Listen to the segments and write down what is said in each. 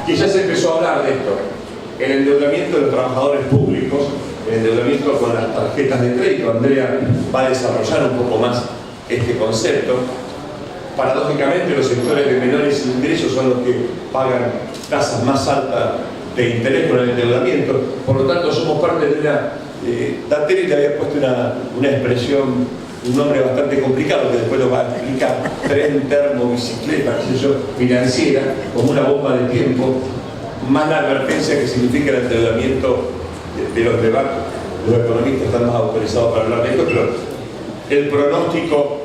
que ya se empezó a hablar de esto. El endeudamiento de los trabajadores públicos, el endeudamiento con las tarjetas de crédito. Andrea va a desarrollar un poco más este concepto. Paradójicamente, los sectores de menores ingresos son los que pagan tasas más altas de interés con el endeudamiento. Por lo tanto, somos parte de una... Datteri te había puesto una expresión, un nombre bastante complicado que después lo va a explicar: tren, termo, bicicleta, qué sé yo, financiera, como una bomba de tiempo, más la advertencia que significa el endeudamiento de los debates. Los economistas están más autorizados para hablar de esto, pero el pronóstico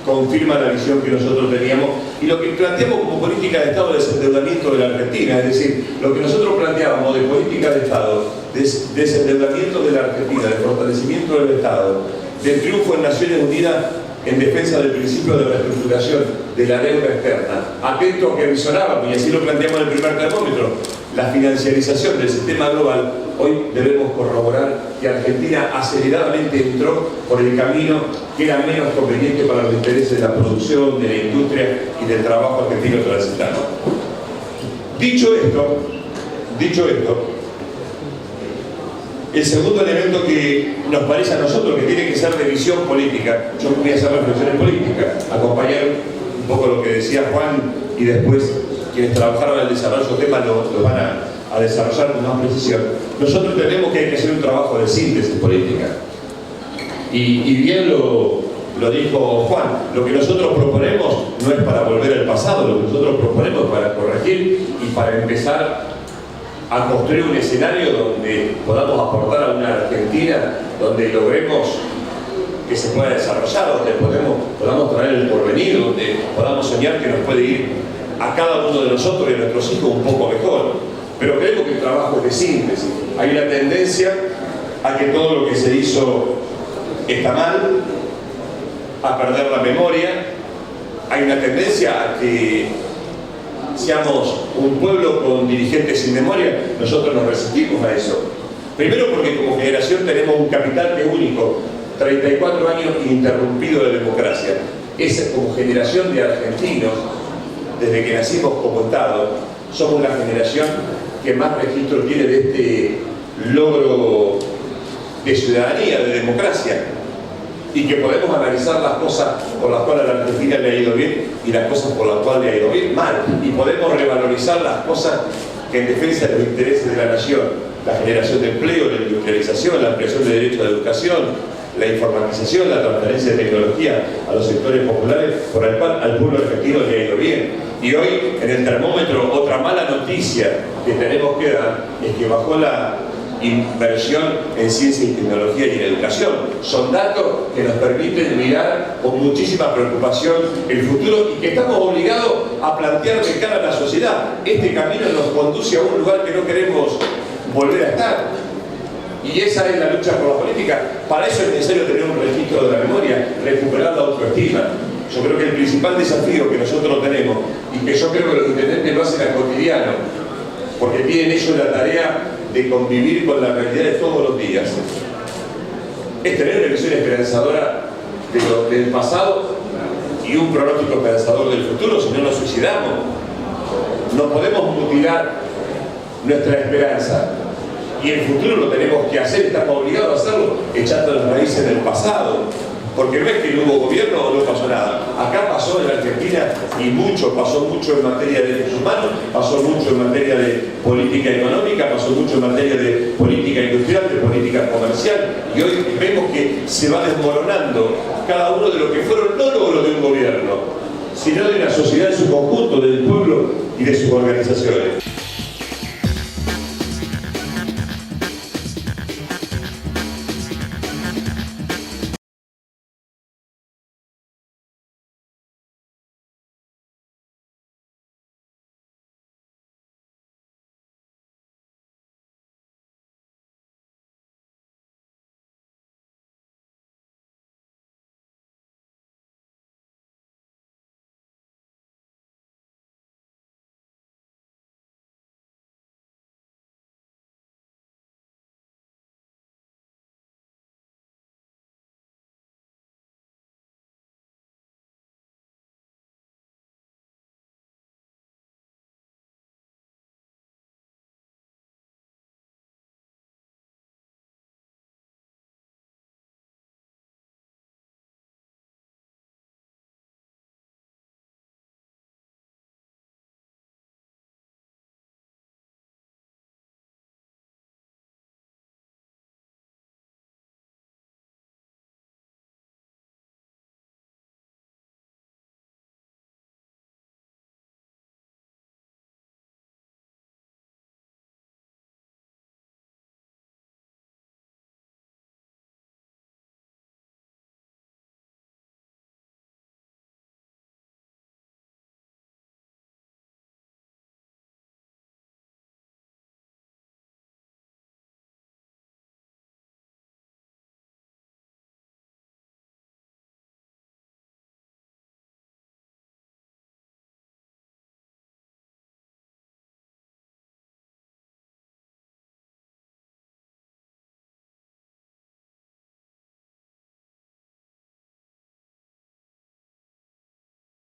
confirma la visión que nosotros teníamos y lo que planteamos como política de Estado de desendeudamiento de la Argentina. Es decir, lo que nosotros planteábamos de política de Estado, de desendeudamiento de la Argentina, de fortalecimiento del Estado, de triunfo en Naciones Unidas en defensa del principio de reestructuración de la deuda externa, atento a que visorábamos, y así lo planteamos en el primer termómetro, la financiarización del sistema global. Hoy debemos corroborar que Argentina aceleradamente entró por el camino que era menos conveniente para los intereses de la producción, de la industria y del trabajo argentino transitado. Dicho esto, el segundo elemento que nos parece a nosotros que tiene que ser de visión política, yo voy a hacer reflexiones políticas, acompañar un poco lo que decía Juan y después quienes trabajaron en el desarrollo de temas lo van a desarrollar con más precisión. Nosotros entendemos que hay que hacer un trabajo de síntesis política. Y bien lo dijo Juan, lo que nosotros proponemos no es para volver al pasado, lo que nosotros proponemos es para corregir y para empezar a construir un escenario donde podamos aportar a una Argentina, donde logremos que se pueda desarrollar, donde podamos traer el porvenir, donde podamos soñar que nos puede ir a cada uno de nosotros y a nuestros hijos un poco mejor. Pero creemos que el trabajo es de síntesis. Hay una tendencia a que todo lo que se hizo está mal, a perder la memoria. Hay una tendencia a que seamos un pueblo con dirigentes sin memoria. Nosotros nos resistimos a eso. Primero porque como generación tenemos un capital que es único, 34 años ininterrumpido de democracia. Es como generación de argentinos, desde que nacimos como Estado, somos la generación que más registro tiene de este logro de ciudadanía, de democracia, y que podemos analizar las cosas por las cuales a la Argentina le ha ido bien y las cosas por las cuales le ha ido bien mal, y podemos revalorizar las cosas que en defensa de los intereses de la nación, la generación de empleo, la industrialización, la ampliación de derechos de educación, la informatización, la transferencia de tecnología a los sectores populares, por el cual al pueblo argentino le ha ido bien. Y hoy, en el termómetro, otra mala noticia que tenemos que dar es que bajó la inversión en ciencia y tecnología y en educación. Son datos que nos permiten mirar con muchísima preocupación el futuro y que estamos obligados a plantear de cara a la sociedad. Este camino nos conduce a un lugar que no queremos volver a estar. Y esa es la lucha por la política. Para eso es necesario tener un registro de la memoria, recuperar la autoestima. Yo creo que el principal desafío que nosotros tenemos, y que yo creo que los intendentes lo hacen a cotidiano, porque tienen ellos la tarea de convivir con la realidad de todos los días, es tener una visión esperanzadora del pasado y un pronóstico esperanzador del futuro, si no nos suicidamos. No podemos mutilar nuestra esperanza. Y el futuro lo tenemos que hacer, estamos obligados a hacerlo, echando las raíces del pasado. Porque no es que no hubo gobierno o no pasó nada. Acá pasó en la Argentina y pasó mucho en materia de derechos humanos, pasó mucho en materia de política económica, pasó mucho en materia de política industrial, de política comercial. Y hoy vemos que se va desmoronando cada uno de lo que fueron no logros de un gobierno, sino de una sociedad en su conjunto, del pueblo y de sus organizaciones.